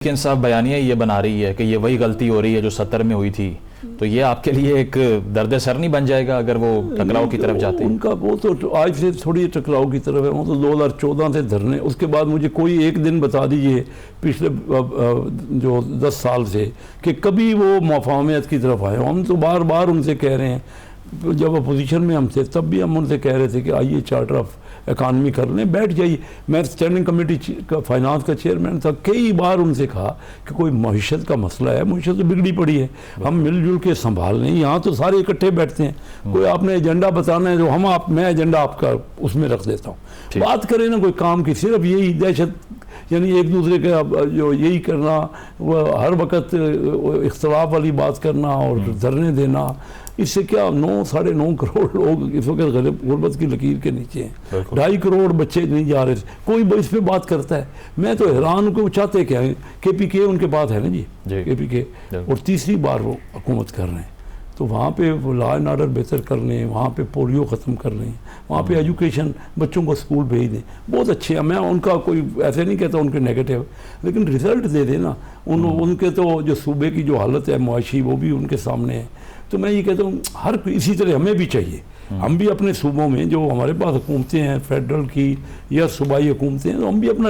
لیکن صاحب بیانیہ یہ بنا رہی ہے کہ یہ وہی غلطی ہو رہی ہے جو 70 میں ہوئی تھی، تو یہ آپ کے لیے ایک درد سر نہیں بن جائے گا اگر وہ ٹکراؤ کی طرف جاتے ہیں؟ ان کا وہ تو آج سے تھوڑی ٹکراؤ کی طرف ہے، وہ تو 2014 سے دھرنے، اس کے بعد مجھے کوئی ایک دن بتا دیجئے پچھلے جو 10 سال سے کہ کبھی وہ مفاہمت کی طرف آئے. ہم تو بار بار ان سے کہہ رہے ہیں، جب اپوزیشن میں ہم تھے تب بھی ہم ان سے کہہ رہے تھے کہ آئیے چارٹر آف اکانومی کر لیں، بیٹھ جائیے. میں اسٹینڈنگ کمیٹی کا فائنانس کا چیئرمین تھا، کئی بار ان سے کہا کہ کوئی معیشت کا مسئلہ ہے، معیشت تو بگڑی پڑی ہے، ہم مل جل کے سنبھال لیں. یہاں تو سارے اکٹھے بیٹھتے ہیں، کوئی آپ نے ایجنڈا بتانا ہے تو میں ایجنڈا آپ کا اس میں رکھ دیتا ہوں. بات کریں نا کوئی کام کی، صرف یہی دہشت، یعنی ایک دوسرے کا جو یہی کرنا، وہ ہر وقت اختلاف والی بات کرنا اور دھرنے دینا، اس سے کیا 9-9.5 کروڑ لوگ اس وقت غربت کی لکیر کے نیچے ہیں. 2.5 کروڑ بچے نہیں جا رہے، کوئی اس پہ بات کرتا ہے. میں تو حیران ہوں کہ وہ چاہتے کیا ہیں. کے پی کے ان کے پاس ہے نا جی، کے پی کے، اور تیسری بار وہ حکومت کر رہے ہیں، تو وہاں پہ وہ لا اینڈ آرڈر بہتر کر لیں، وہاں پہ پولیو ختم کر لیں، وہاں پہ ایجوکیشن بچوں کو اسکول بھیج دیں. بہت اچھے ہیں، میں ان کا کوئی ایسے نہیں کہتا ان کے نیگیٹو، لیکن رزلٹ دے دیں نا. ان کے تو جو صوبے کی جو حالت ہے معاشی، وہ بھی ان کے سامنے ہے. تو میں یہ کہتا ہوں ہر اسی طرح ہمیں بھی چاہیے، ہم بھی اپنے صوبوں میں جو ہمارے پاس حکومتیں ہیں فیڈرل کی یا صوبائی حکومتیں ہیں، تو ہم بھی اپنا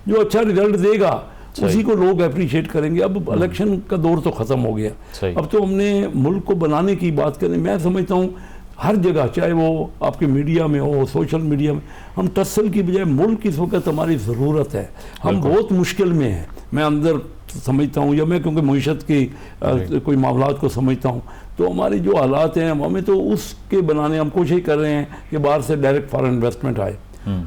جو اچھا رزلٹ دے گا اسی کو لوگ اپریشیٹ کریں گے. اب الیکشن کا دور تو ختم ہو گیا، اب تو ہم نے ملک کو بنانے کی بات کریں. میں سمجھتا ہوں ہر جگہ، چاہے وہ آپ کے میڈیا میں ہو، سوشل میڈیا میں، ہم ٹسل کی بجائے ملک اس وقت ہماری ضرورت ہے. ہم بہت مشکل میں ہیں، میں اندر سمجھتا ہوں، یا میں کیونکہ معیشت کی کوئی معاملات کو سمجھتا ہوں، تو ہماری جو حالات ہیں ہمیں تو اس کے بنانے ہم کوشش کر رہے ہیں کہ باہر سے ڈائریکٹ فارن انویسٹمنٹ آئے.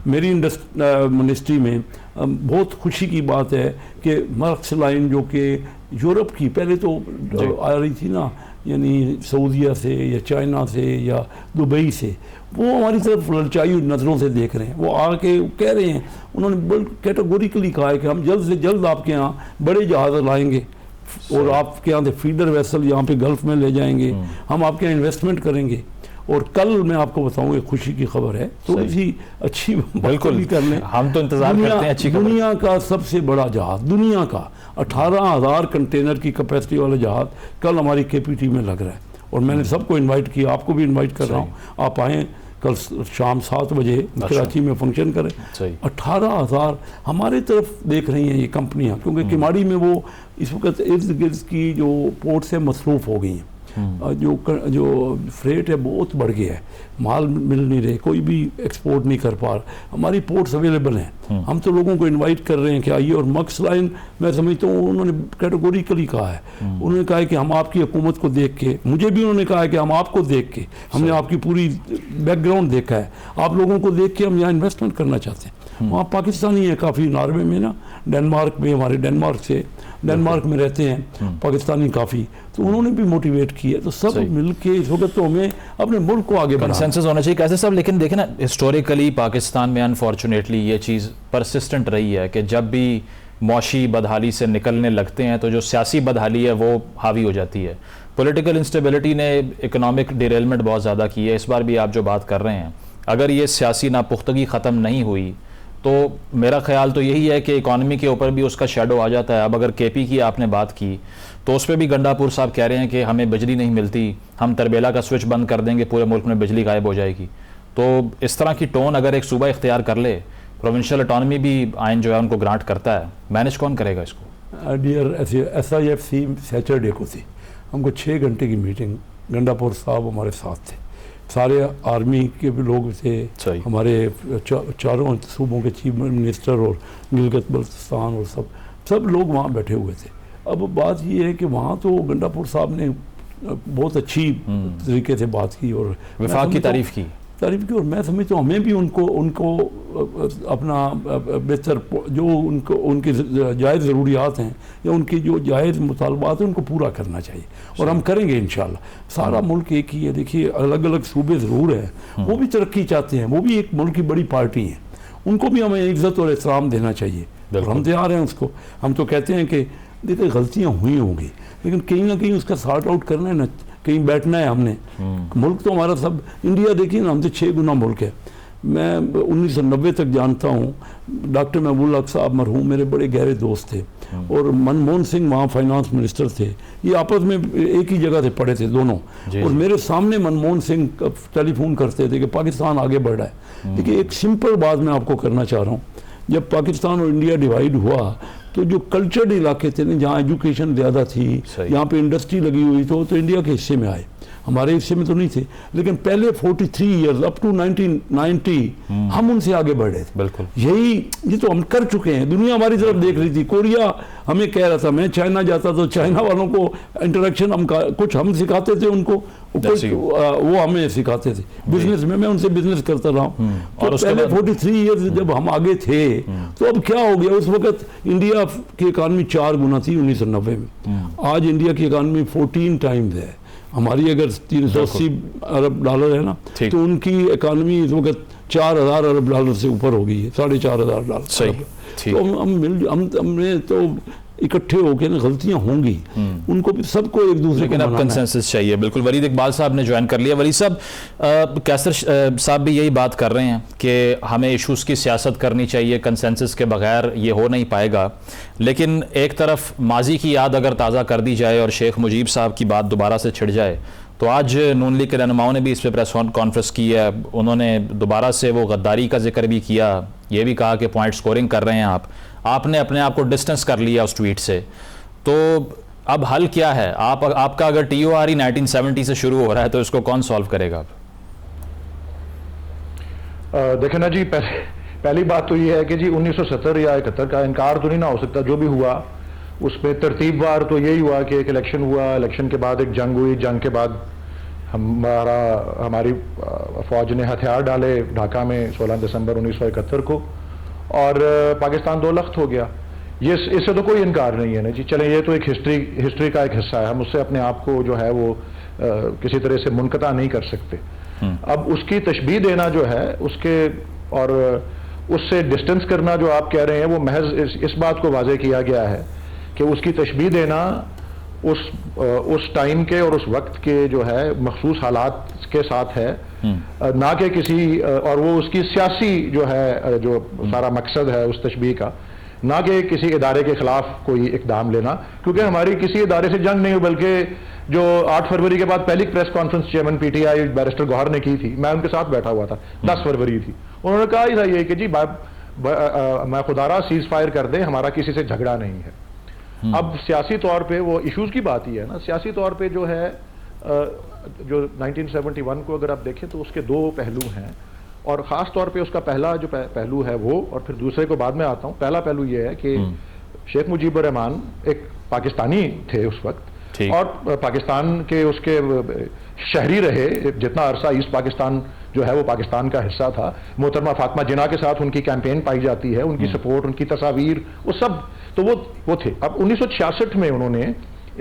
میری منسٹری میں بہت خوشی کی بات ہے کہ مرکز لائن جو کہ یورپ کی پہلے تو آ رہی تھی نا، یعنی سعودیہ سے یا چائنا سے یا دبئی سے، وہ ہماری طرف للچائی نظروں سے دیکھ رہے ہیں. وہ آ کے کہہ رہے ہیں، انہوں نے کیٹیگوریکلی کہا ہے کہ ہم جلد سے جلد آپ کے ہاں بڑے جہاز لائیں گے اور آپ کے یہاں سے فیڈر ویسل یہاں پہ گلف میں لے جائیں گے، ہم آپ کے یہاں انویسٹمنٹ کریں گے. اور کل میں آپ کو بتاؤں ایک خوشی کی خبر ہے، تھوڑی سی اچھی بالکل کر لیں. ہم تو انتظار کرتے ہیں اچھی خبر. دنیا کا سب سے بڑا جہاز، دنیا کا 18,000 کنٹینر کی کیپیسٹی والا جہاز کل ہماری کے پی ٹی میں لگ رہا ہے. اور میں نے سب کو انوائٹ کیا، آپ کو بھی انوائٹ کر رہا ہوں، آپ آئیں کل شام 7 بجے کراچی میں فنکشن کریں. 18,000 ہمارے طرف دیکھ رہی ہیں یہ کمپنیاں، کیونکہ کماڑی میں وہ اس وقت ارد گرد کی جو پورٹ سے مصروف ہو گئی ہیں. جو فریٹ ہے بہت بڑھ گیا ہے، مال مل نہیں رہے، کوئی بھی ایکسپورٹ نہیں کر پا رہا. ہماری پورٹس اویلیبل ہیں، ہم تو لوگوں کو انوائٹ کر رہے ہیں کہ آئیے. اور مکس لائن میں سمجھتا ہوں انہوں نے کیٹیگوریکلی کہا ہے، انہوں نے کہا ہے کہ ہم آپ کی حکومت کو دیکھ کے، مجھے بھی انہوں نے کہا ہے کہ ہم آپ کو دیکھ کے، ہم نے آپ کی پوری بیک گراؤنڈ دیکھا ہے، آپ لوگوں کو دیکھ کے ہم یہاں انویسٹمنٹ کرنا چاہتے ہیں. وہاں پاکستانی ہیں کافی، ناروے میں نا، ڈنمارک میں، ہمارے ڈنمارک میں رہتے ہیں پاکستانی کافی، تو انہوں نے بھی موٹیویٹ کیا. تو سب مل کے اس وقت تو ہمیں اپنے ملک کو آگے بڑھانا کنسنسس ہونا چاہیے کیسے صاحب. لیکن دیکھیں نا، ہسٹوریکلی پاکستان میں انفارچونیٹلی یہ چیز پرسسٹنٹ رہی ہے کہ جب بھی معاشی بدحالی سے نکلنے لگتے ہیں تو جو سیاسی بدحالی ہے وہ حاوی ہو جاتی ہے. پولیٹیکل انسٹیبلٹی نے اکنامک ڈیریلمنٹ بہت زیادہ کی ہے. اس بار بھی آپ جو بات کر رہے ہیں، اگر یہ سیاسی ناپختگی ختم نہیں ہوئی تو میرا خیال تو یہی ہے کہ اکانومی کے اوپر بھی اس کا شیڈو آ جاتا ہے. اب اگر کے پی کی آپ نے بات کی تو اس پہ بھی گنڈا پور صاحب کہہ رہے ہیں کہ ہمیں بجلی نہیں ملتی، ہم تربیلا کا سوئچ بند کر دیں گے، پورے ملک میں بجلی غائب ہو جائے گی. تو اس طرح کی ٹون اگر ایک صوبہ اختیار کر لے، پروونشل اٹانومی بھی آئین جو ہے ان کو گرانٹ کرتا ہے، مینج کون کرے گا اس کو؟ ڈیئر SIFC سیٹرڈے کو تھی، ہم کو 6 گھنٹے کی میٹنگ، گنڈا پور صاحب ہمارے ساتھ تھے، سارے آرمی کے بھی لوگ تھے، ہمارے چاروں صوبوں کے چیف منسٹر اور گلگت بلتستان اور سب لوگ وہاں بیٹھے ہوئے تھے. اب بات یہ ہے کہ وہاں تو گنڈا پور صاحب نے بہت اچھی طریقے سے بات کی اور وفاق کی تعریف کی، اور میں سمجھتا ہوں ہمیں بھی ان کو اپنا بہتر جو ان کی جائز ضروریات ہیں یا ان کی جو جائز مطالبات ہیں ان کو پورا کرنا چاہیے، اور ہم کریں گے انشاءاللہ. سارا ملک ایک ہی ہے. دیکھیے الگ الگ صوبے ضرور ہیں، وہ بھی ترقی چاہتے ہیں، وہ بھی ایک ملک کی بڑی پارٹی ہیں، ان کو بھی ہمیں عزت اور احترام دینا چاہیے، اور ہم تیار ہیں اس کو. ہم تو کہتے ہیں کہ دیکھیں غلطیاں ہوئی ہوں گی، لیکن کہیں نہ کہیں اس کا سارٹ آؤٹ کرنا ہے نا، کہیں بیٹھنا ہے ہم نے. ملک تو ہمارا سب انڈیا دیکھیے نا، ہم تو 6 گنا ملک ہے. میں 1990 تک جانتا ہوں. ڈاکٹر محبوب الحق صاحب مرحوم میرے بڑے گہرے دوست تھے, اور منموہن سنگھ وہاں فائنانس منسٹر تھے. یہ آپس میں ایک ہی جگہ سے پڑھے تھے دونوں, اور میرے سامنے منموہن سنگھ ٹیلی فون کرتے تھے کہ پاکستان آگے بڑھ رہا ہے. لیکن ایک سمپل بات میں آپ کو کرنا چاہ رہا ہوں, جب پاکستان اور انڈیا ڈیوائیڈ ہوا تو جو کلچرڈ علاقے تھے نا, جہاں ایجوکیشن زیادہ تھی, جہاں پہ انڈسٹری لگی ہوئی تھی, تو انڈیا کے حصے میں آئے, ہمارے حصے میں تو نہیں تھے. لیکن پہلے 43 ایئرز اپ ٹو 1990 ہم ان سے آگے بڑھ رہے تھے. بالکل یہ تو ہم کر چکے ہیں. دنیا ہماری طرف دیکھ رہی تھی. کوریا ہمیں کہہ رہا تھا, میں چائنا جاتا تو چائنا والوں کو انٹریکشن کچھ ہم سکھاتے تھے ان کو, وہ ہمیں سکھاتے تھے بزنس میں ان سے بزنس کرتا رہا ہوں. اور پہلے 43 ایئرز جب ہم آگے تھے تو اب کیا ہو گیا, اس وقت انڈیا کی اکانومی 4 گنا تھی 1990 میں. آج انڈیا کی اکانومی 14 ٹائمز ہے. ہماری اگر 380 ارب ڈالر ہے نا, تو ان کی اکانومی اس وقت 4000 ارب ڈالر سے اوپر ہو گئی ہے, 4500 ڈالر. تو ہم نے تو اکٹھے ہو کے غلطیاں ہوں گی, ان کو سب کو ایک دوسرے لیکن اب کنسنسس چاہیے. بالکل, ولید اقبال صاحب نے جوائن کر لیا. ولید صاحب, کیسر صاحب بھی یہی بات کر رہے ہیں کہ ہمیں ایشوز کی سیاست کرنی چاہیے, کنسنسس کے بغیر یہ ہو نہیں پائے گا. لیکن ایک طرف ماضی کی یاد اگر تازہ کر دی جائے اور شیخ مجیب صاحب کی بات دوبارہ سے چھڑ جائے, تو آج نون لیگ کے رہنماؤں نے بھی اس پہ پریس کانفرنس کی ہے. انہوں نے دوبارہ سے وہ غداری کا ذکر بھی کیا, یہ بھی کہا کہ پوائنٹ سکورنگ کر رہے ہیں آپ نے اپنے آپ کو ڈسٹنس کر لیا اس ٹویٹ سے. تو اب حل کیا ہے؟ آپ کا اگر ٹی او آر ہی 1970 سے شروع ہو رہا ہے تو اس کو کون سالو کرے گا؟ دیکھیں نا جی, پہلی بات تو یہ ہے کہ جی 1970 یا 71 کا انکار تو نہیں نہ ہو سکتا. جو بھی ہوا اس میں ترتیب وار تو یہی ہوا کہ ایک الیکشن ہوا, الیکشن کے بعد ایک جنگ ہوئی, جنگ کے بعد ہماری فوج نے ہتھیار ڈالے ڈھاکہ میں 16 دسمبر 1971 کو, اور پاکستان دو لخت ہو گیا. اس سے تو کوئی انکار نہیں ہے نا جی. چلیں, یہ تو ایک ہسٹری کا ایک حصہ ہے, ہم اس سے اپنے آپ کو جو ہے وہ کسی طرح سے منقطع نہیں کر سکتے. اب اس کی تشبیہ دینا جو ہے اس کے, اور اس سے ڈسٹنس کرنا جو آپ کہہ رہے ہیں, وہ محض اس بات کو واضح کیا گیا ہے کہ اس کی تشبیہ دینا اس ٹائم کے اور اس وقت کے جو ہے مخصوص حالات کے ساتھ ہے, نہ کہ کسی, اور وہ اس کی سیاسی جو ہے جو سارا مقصد ہے اس تشبیہ کا, نہ کہ کسی ادارے کے خلاف کوئی اقدام لینا. کیونکہ ہماری کسی ادارے سے جنگ نہیں ہوئی, بلکہ جو 8 فروری کے بعد پہلی press conference chairman P T I barrister Gohar نے کی تھی, میں ان کے ساتھ بیٹھا ہوا تھا, 10 فروری تھی. انہوں نے کہا ہی تھا یہ کہ جی میں خدا را سیز فائر کر دیں, ہمارا کسی سے جھگڑا نہیں ہے. اب سیاسی طور پہ وہ ایشوز کی بات ہی ہے نا. سیاسی طور پہ جو ہے جو 1971 کو اگر آپ دیکھیں تو اس کے 2 پہلو ہیں, اور خاص طور پہ اس کا پہلا جو پہلو ہے وہ, اور پھر دوسرے کو بعد میں آتا ہوں. پہلا پہلو یہ ہے کہ شیخ مجیب الرحمان ایک پاکستانی تھے اس وقت, اور پاکستان کے اس کے شہری رہے جتنا عرصہ. ایسٹ پاکستان جو ہے وہ پاکستان کا حصہ تھا. محترمہ فاطمہ جناح کے ساتھ ان کی کیمپین پائی جاتی ہے, ان کی سپورٹ, ان کی تصاویر, وہ سب تو وہ تھے. اب 1966 میں انہوں نے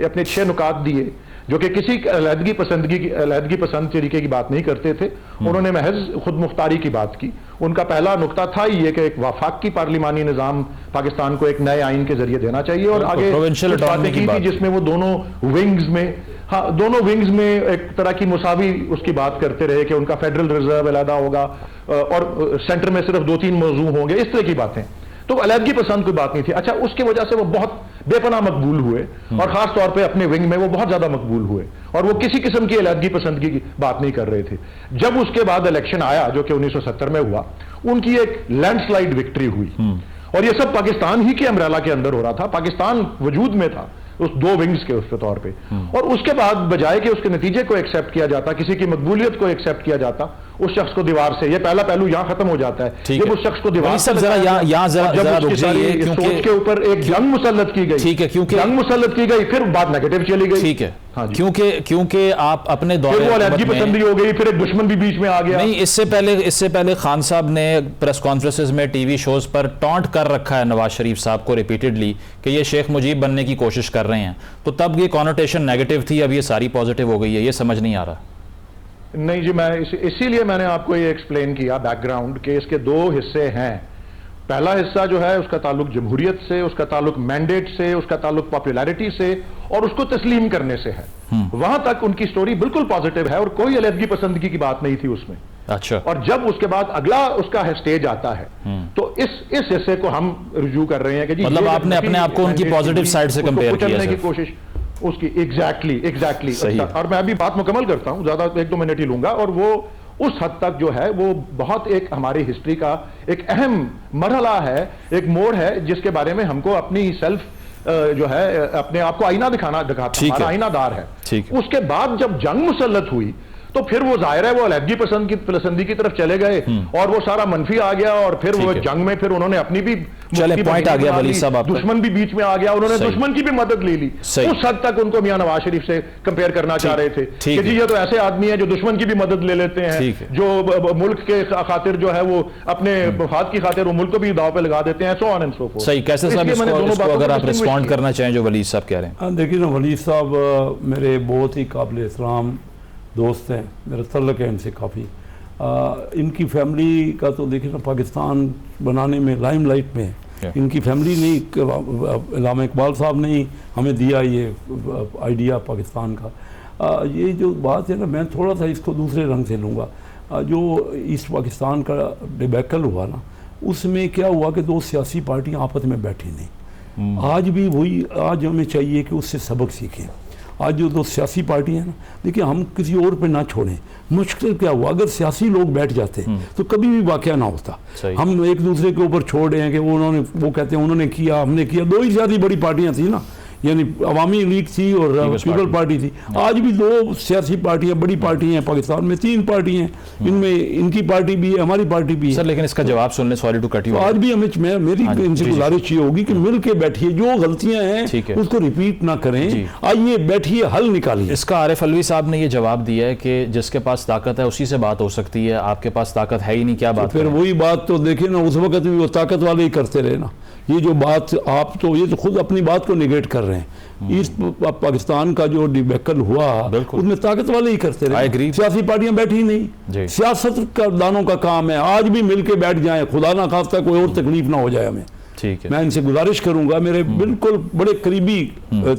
اپنے 6 نکات دیے جو کہ کسی علیحدگی پسند طریقے کی بات نہیں کرتے تھے. انہوں نے محض خود مختاری کی بات کی. ان کا پہلا نقطہ تھا یہ کہ ایک وفاقی پارلیمانی نظام پاکستان کو ایک نئے آئین کے ذریعے دینا چاہیے, اور آگے باتیں کی تھی جس میں وہ دونوں ونگز میں ایک طرح کی مساوی اس کی بات کرتے رہے کہ ان کا فیڈرل ریزرو علیحدہ ہوگا اور سینٹر میں صرف 2-3 موضوع ہوں گے, اس طرح کی باتیں. تو علیحدگی پسند کوئی بات نہیں تھی. اچھا, اس کی وجہ سے وہ بہت بے پناہ مقبول ہوئے, اور خاص طور پہ اپنے ونگ میں وہ بہت زیادہ مقبول ہوئے, اور وہ کسی قسم کی علیحدگی پسندگی کی بات نہیں کر رہے تھے. جب اس کے بعد الیکشن آیا جو کہ 1970 میں ہوا, ان کی ایک لینڈ سلائیڈ وکٹری ہوئی, اور یہ سب پاکستان ہی کے امبریلا کے اندر ہو رہا تھا. پاکستان وجود میں تھا اس 2 ونگز کے اس طور پہ, اور اس کے بعد بجائے کہ اس کے نتیجے کو ایکسیپٹ کیا جاتا, کسی کی مقبولیت کو ایکسیپٹ کیا جاتا, اس شخص کو دیوار سے, یہ پہلا پہلو یہاں ختم ہو جاتا ہے. جب اس شخص کو دیوار سے سوچ کے اوپر ایک جنگ مسلط کی گئی, جنگ مسلط کی گئی, پھر بات نیگیٹو چلی گئی. ٹھیک ہے, کیونکہ آپ اپنے دور میں علیحدگی پسندی ہو گئی, پھر ایک دشمن بھی بیچ میں آ گیا. نہیں, اس سے پہلے خان صاحب نے پریس کانفرنسز میں, ٹی وی شوز پر ٹانٹ کر رکھا ہے نواز شریف صاحب کو ریپیٹڈلی کہ یہ شیخ مجیب بننے کی کوشش کر رہے ہیں. تو تب یہ کانوٹیشن نیگیٹو تھی, اب یہ ساری پازیٹیو ہو گئی ہے, یہ سمجھ نہیں آ رہا. نہیں جی, میں اسی لیے میں نے آپ کو یہ ایکسپلین کیا بیک گراؤنڈ کہ اس کے 2 حصے ہیں. پہلا حصہ جو ہے اس کا تعلق جمہوریت سے, اس کا تعلق مینڈیٹ سے, اس کا تعلق پاپولیرٹی سے, اور اس کو تسلیم کرنے سے ہے. وہاں تک ان کی سٹوری بالکل پازیٹیو ہے, اور کوئی علیحدگی پسندگی کی بات نہیں تھی اس میں. اچھا اور جب اس کے بعد اگلا اس کا سٹیج آتا ہے تو اس حصے کو ہم رجوع کر رہے ہیں کہ جی مطلب آپ نے اپنے آپ کو ان کی پازیٹیو سائڈ سے کمپیئر کیا کی کوشش اس کی ایگزیکٹلی اور میں ابھی بات مکمل کرتا ہوں، زیادہ 1-2 منٹ ہی لوں گا، اور وہ اس حد تک جو ہے وہ بہت ایک ہماری ہسٹری کا ایک اہم مرحلہ ہے، ایک موڑ ہے جس کے بارے میں ہم کو اپنی سیلف جو ہے اپنے آپ کو آئینہ دکھاتا ہمارا آئینہ دار ہے۔ اس کے بعد جب جنگ مسلط ہوئی تو پھر وہ ظاہر ہے وہ علیحدگی پسندی کی طرف چلے گئے اور وہ سارا منفی آ گیا، اور پھر وہ جنگ میں پھر انہوں نے اپنی بھی پوائنٹ آ گیا ولی صاحب، دشمن بھی بیچ میں آ گیا، انہوں نے دشمن کی بھی مدد لے لی۔ اس حد تک ان کو میاں نواز شریف سے کمپیئر کرنا چاہ رہے تھے کہ جی یہ تو ایسے آدمی ہیں جو دشمن کی بھی مدد لے لیتے ہیں، جو ملک کے خاطر جو ہے وہ اپنے مفاد کی خاطر وہ ملک کو بھی داؤ پہ لگا دیتے ہیں، سو آن اینڈ سو فورتھ۔ صحیح، کیسے صاحب اس کو اگر آپ ریسپونڈ کرنا چاہیں جو ولید صاحب کہہ رہے ہیں؟ دیکھیے نا، ولید صاحب میرے بہت ہی قابل احترام دوست ہیں، میرا تعلق ہے ان سے کافی۔ ان کی فیملی کا تو دیکھیں نا پاکستان بنانے میں لائم لائٹ میں ہے، ان کی فیملی نہیں، علامہ اقبال صاحب نے ہمیں دیا یہ آئیڈیا پاکستان کا۔ یہ جو بات ہے نا، میں تھوڑا سا اس کو دوسرے رنگ سے لوں گا۔ جو ایسٹ پاکستان کا ڈیبیکل ہوا نا، اس میں کیا ہوا کہ 2 سیاسی پارٹیاں آپس میں بیٹھی نہیں۔ آج بھی وہی، آج ہمیں چاہیے کہ اس سے سبق سیکھیں۔ آج جو 2 سیاسی پارٹیاں ہیں نا، دیکھیں ہم کسی اور پہ نہ چھوڑیں۔ مشکل کیا ہوا، اگر سیاسی لوگ بیٹھ جاتے تو کبھی بھی واقعہ نہ ہوتا۔ ہم ایک دوسرے کے اوپر چھوڑ رہے ہیں کہ وہ کہتے ہیں انہوں نے کیا، ہم نے کیا۔ 2 ہی زیادہ بڑی پارٹیاں تھیں نا، یعنی عوامی لیگ تھی اور پیپل پارٹی تھی۔ آج بھی 2 سیاسی پارٹیاں بڑی پارٹیاں ہیں پاکستان میں، 3 پارٹیاں ہیں، ان میں ان کی پارٹی بھی ہے، ہماری پارٹی بھی ہے۔ سر لیکن اس کا جواب سن لیں، سوری ٹو کٹ یو۔ آج بھی ہمیں میری ان سے گزارش یہ ہوگی کہ مل کے بیٹھیے، جو غلطیاں ہیں اس کو ریپیٹ نہ کریں، آئیے بیٹھیے، حل نکالیے۔ اس کا عارف علوی صاحب نے یہ جواب دیا ہے کہ جس کے پاس طاقت ہے اسی سے بات ہو سکتی ہے، آپ کے پاس طاقت ہے ہی نہیں، کیا بات؟ پھر وہی بات تو دیکھیں نا، اس وقت بھی وہ طاقت والے ہی کرتے رہے نا۔ یہ جو بات آپ تو یہ تو خود اپنی بات کو نیگیٹ کر رہے ہیں۔ ایسٹ پاکستان کا جو ڈیبیکل ہوا اس میں طاقت والے ہی کرتے رہے، سیاسی پارٹیاں بیٹھی نہیں۔ سیاست کا دانوں کا کام ہے، آج بھی مل کے بیٹھ جائیں، خدا نہ خواستہ کوئی اور تکلیف نہ ہو جائے ہمیں۔ میں ان سے گزارش کروں گا، میرے بالکل بڑے قریبی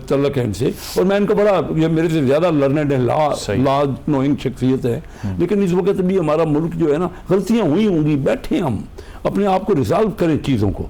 تعلق ہے ان سے، اور میں ان کا بڑا، یہ میرے سے زیادہ لرنڈ ہے، لا نوئنگ شخصیت ہے، لیکن اس وقت بھی ہمارا ملک جو ہے نا، غلطیاں ہوئی ہوں گی، بیٹھے ہم اپنے آپ کو ریزالو کریں چیزوں کو۔